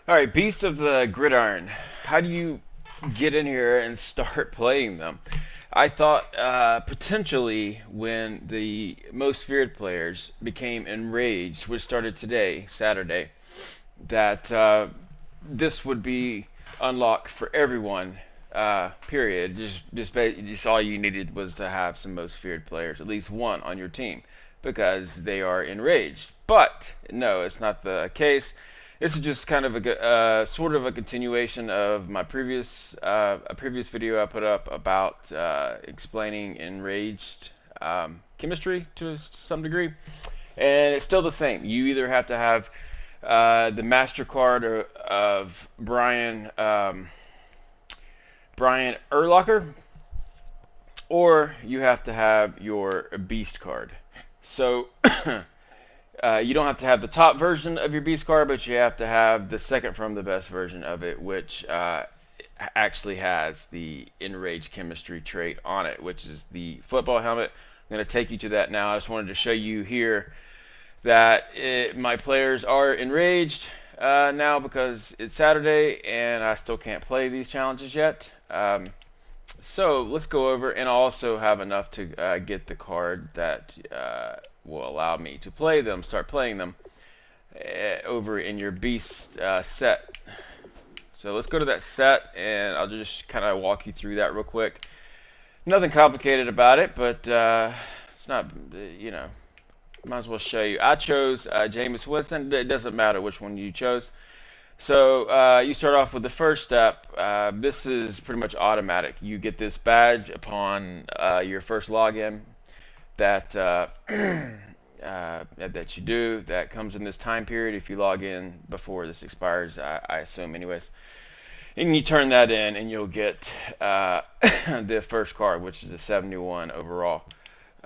Alright, Beasts of the Gridiron. How do you get in here and start playing them? I thought potentially when the Most Feared Players became Enraged, which started today, Saturday, that this would be unlocked for everyone, period. Just all you needed was to have some Most Feared Players, at least one on your team, because they are enraged. But no, it's not the case. This is just kind of sort of a continuation of my previous video I put up about explaining enraged chemistry to some degree, and it's still the same. You either have to have the master card of Brian Urlacher, or you have to have your beast card. So you don't have to have the top version of your beast card, but you have to have the second from the best version of it, which actually has the Enraged Chemistry trait on it, which is the football helmet. I'm going to take you to that now. I just wanted to show you here that my players are enraged now because it's Saturday and I still can't play these challenges yet. So let's go over, and I'll also have enough to get the card that will allow me to play them, start playing them over in your beast set. So let's go to that set, and I'll just kind of walk you through that real quick. Nothing complicated about it, but it's not, might as well show you. I chose Jameis Winston. It doesn't matter which one you chose. So you start off with the first step. This is pretty much automatic. You get this badge upon your first login that that you do. That comes in this time period if you log in before this expires, I assume anyways. And you turn that in and you'll get the first card, which is a 71 overall.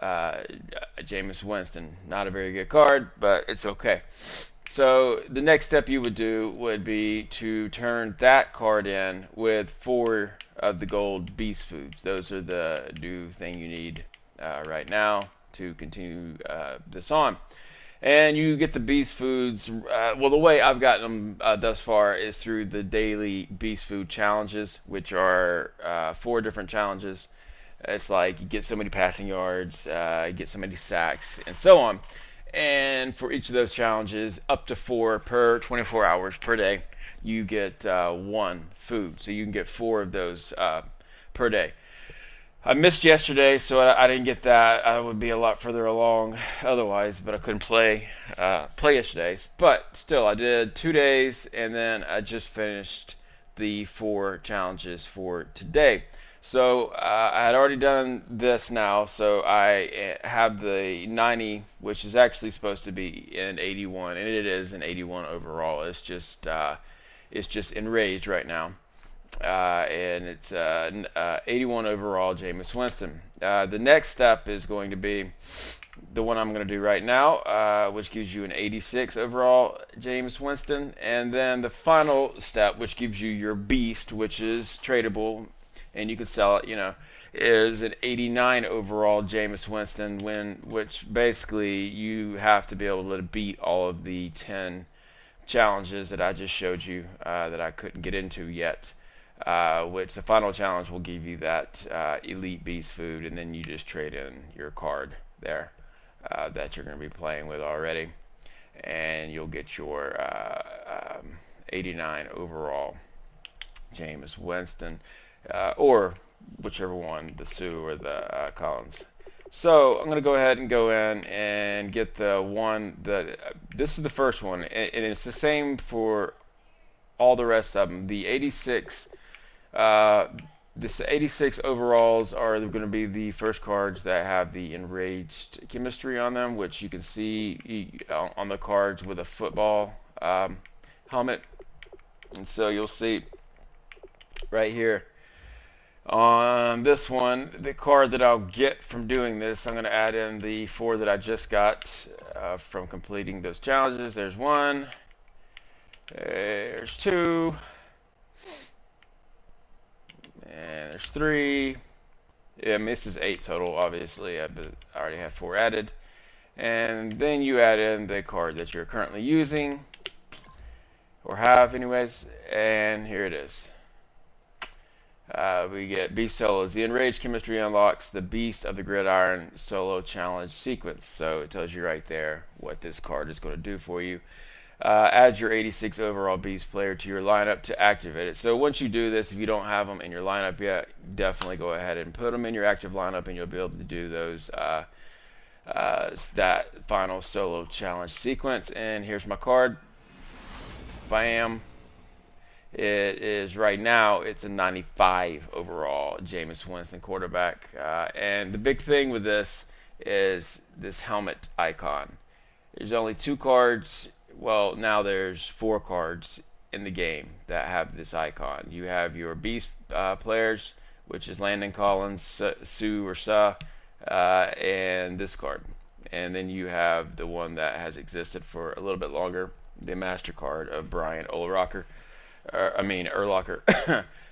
Jameis Winston. Not a very good card, but it's okay. So the next step you would do would be to turn that card in with 4 of the gold beast foods. Those are the new thing you need right now to continue this on. And you get the beast foods. Well, the way I've gotten them thus far is through the daily beast food challenges, which are 4 different challenges. It's like you get so many passing yards, you get so many sacks, and so on. And for each of those challenges, up to 4 per 24 hours per day, you get 1 food. So you can get 4 of those per day. I missed yesterday, so I didn't get that. I would be a lot further along otherwise, but I couldn't play yesterday. But still, I did 2 days, and then I just finished the 4 challenges for today. So I had already done this now, so I have the 90, which is actually supposed to be an 81, and it is an 81 overall. It's just enraged right now. And it's 81 overall Jameis Winston. The next step is going to be the one I'm going to do right now, which gives you an 86 overall Jameis Winston. And then the final step, which gives you your beast, which is tradable, and you can sell it, is an 89 overall Jameis Winston, which basically you have to be able to beat all of the 10 challenges that I just showed you that I couldn't get into yet. Which the final challenge will give you that elite beast food, and then you just trade in your card there that you're going to be playing with already, and you'll get your 89 overall Jameis Winston, or whichever one, the Suh or the Collins. So I'm going to go ahead and go in and get the one that this is the first one, and it's the same for all the rest of them. The 86 this 86 overalls are going to be the first cards that have the Enraged Chemistry on them, which you can see on the cards with a football helmet. And so you'll see right here on this one, the card that I'll get from doing this, I'm going to add in the 4 that I just got from completing those challenges. There's 1, there's 2, and there's 3. Yeah, this is 8 total, obviously. I already have 4 added. And then you add in the card that you're currently using, or have anyways, and here it is. We get Beast Solos. The Enraged Chemistry unlocks the Beast of the Gridiron Solo Challenge sequence. So it tells you right there what this card is going to do for you. Add your 86 overall Beast player to your lineup to activate it. So once you do this, if you don't have them in your lineup yet, definitely go ahead and put them in your active lineup, and you'll be able to do those that final solo challenge sequence. And here's my card. Bam. It is right now, it's a 95 overall Jameis Winston quarterback. And the big thing with this is this helmet icon. There's only 2 cards. Well, now there's 4 cards in the game that have this icon. You have your Beast players, which is Landon Collins, Suh, and this card. And then you have the one that has existed for a little bit longer, the Master card of Brian Urlacher.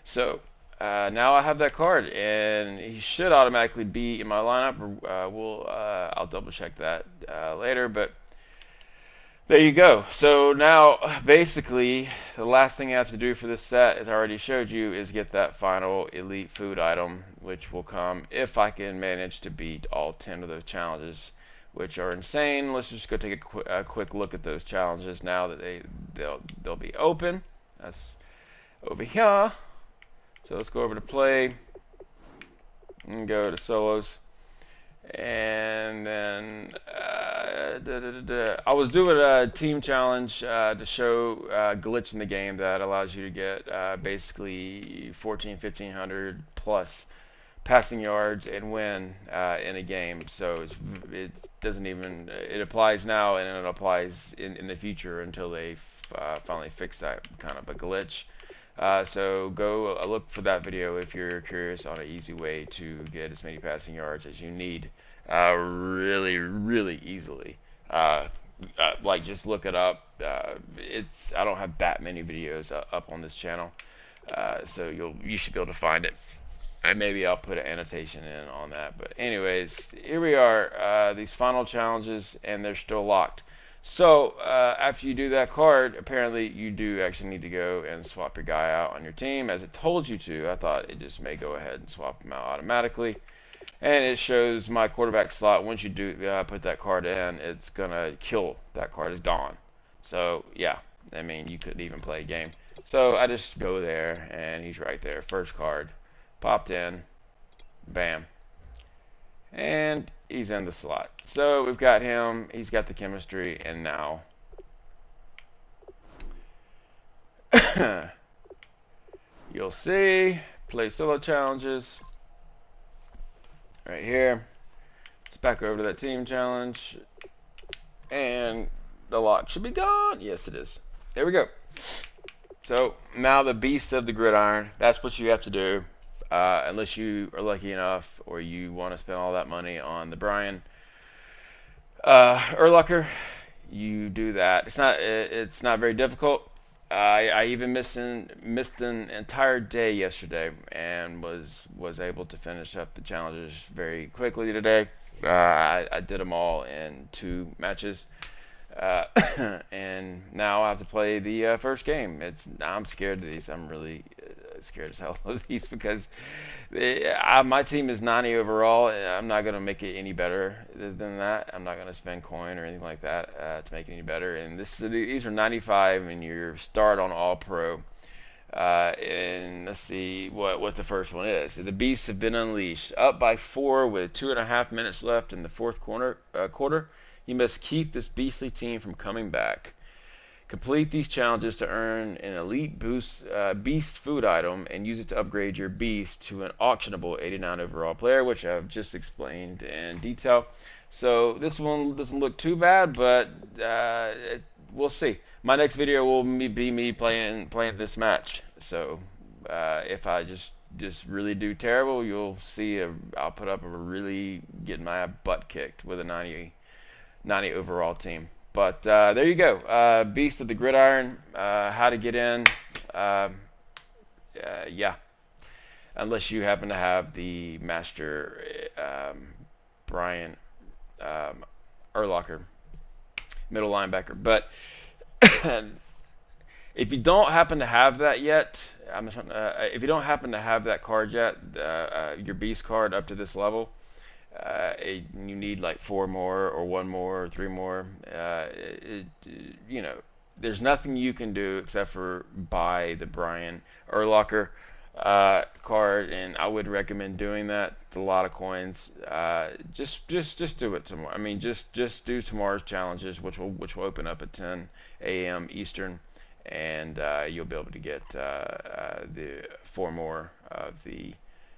So now I have that card, and he should automatically be in my lineup. I'll double check that later, but there you go. So now basically the last thing I have to do for this set, as I already showed you, is get that final elite food item, which will come if I can manage to beat all 10 of those challenges, which are insane. Let's just go take a quick look at those challenges now that they'll be open. That's over here. So let's go over to play and go to solos, and then I was doing a team challenge to show a glitch in the game that allows you to get basically 1,500 plus passing yards and win in a game. So it doesn't even, it applies now, and it applies in the future until they finally fix that kind of a glitch. So go look for that video if you're curious on an easy way to get as many passing yards as you need really easily. Like, just look it up. I don't have that many videos up on this channel, so you should be able to find it, and maybe I'll put an annotation in on that. But anyways, here we are, these final challenges, and they're still locked. So after you do that card, apparently you do actually need to go and swap your guy out on your team, as it told you to. I thought it just may go ahead and swap him out automatically, and it shows my quarterback slot. Once you do put that card in, it's gonna kill that card. Is gone. So yeah, I mean, you couldn't even play a game. So I just go there, and he's right there. First card popped in, bam, and he's in the slot. So we've got him, he's got the chemistry, and now you'll see play solo challenges right here. Let's back over to that team challenge, and the lock should be gone. Yes, it is. There we go. So now the Beast of the Gridiron, that's what you have to do. Unless you are lucky enough, or you want to spend all that money on the Brian Urlacher, you do that. It's not very difficult. I even missed an entire day yesterday, and was able to finish up the challenges very quickly today. I did them all in 2 matches. And now I have to play the first game. I'm scared of these. I'm really scared as hell of these, because my team is 90 overall. I'm not going to make it any better than that. I'm not going to spend coin or anything like that to make it any better. And these are 95, and your start on All Pro. And let's see what the first one is. The Beasts have been unleashed. Up by 4 with 2.5 minutes left in the fourth quarter. You must keep this beastly team from coming back. Complete these challenges to earn an elite beast food item, and use it to upgrade your beast to an auctionable 89 overall player, which I've just explained in detail. So this one doesn't look too bad, but we'll see. My next video will be me playing this match. So if I just really do terrible, you'll see I'll put up really getting my butt kicked with a 90 overall team. But there you go. Beast of the Gridiron. How to get in. Yeah. Unless you happen to have the Master Brian Urlacher, middle linebacker. But If you don't happen to have that yet, if you don't happen to have that card yet, your beast card up to this level, you need like 4 more or 1 more or 3 more. You know, there's nothing you can do except for buy the Brian Urlacher card, and I would recommend doing that. It's a lot of coins. Just do it tomorrow. I mean, just do tomorrow's challenges, which will open up at 10 a.m. Eastern, and you'll be able to get the 4 more of the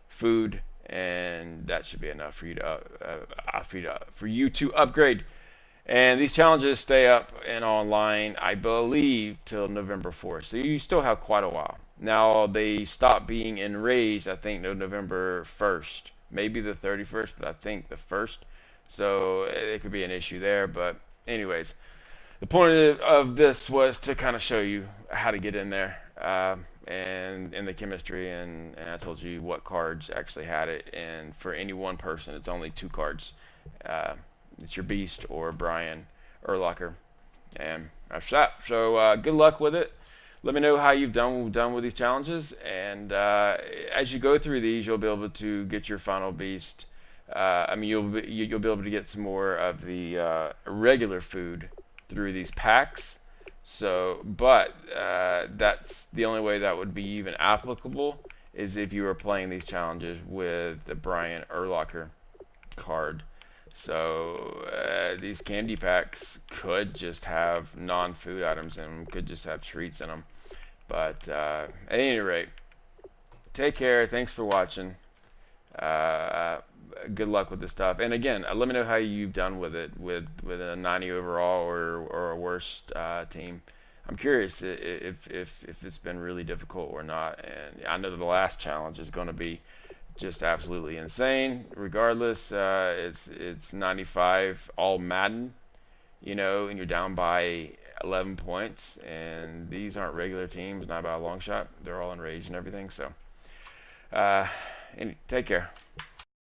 food, and that should be enough for you to upgrade. And these challenges stay up and online, I believe, till November 4th. So you still have quite a while. Now they stop being enraged, I think, November 1st, maybe the 31st, but I think the 1st. So it could be an issue there. But anyways, the point of this was to kind of show you how to get in there and in the chemistry, and I told you what cards actually had it. And for any one person, it's only 2 cards. It's your Beast or Brian Urlacher, and that's that. So good luck with it. Let me know how you've done with these challenges, and as you go through these, you'll be able to get your final Beast. I mean, you'll be able to get some more of the regular food through these packs. So, but that's the only way that would be even applicable is if you were playing these challenges with the Brian Urlacher card. So these candy packs could just have non-food items in them, could just have treats in them. But at any rate, take care. Thanks for watching. Good luck with this stuff. And again, let me know how you've done with it, with a 90 overall or a worse team. I'm curious if it's been really difficult or not. And I know that the last challenge is going to be just absolutely insane. Regardless, it's 95 All-Madden, you know, and you're down by 11 points, and these aren't regular teams, not by a long shot. They're all enraged and everything. So take care.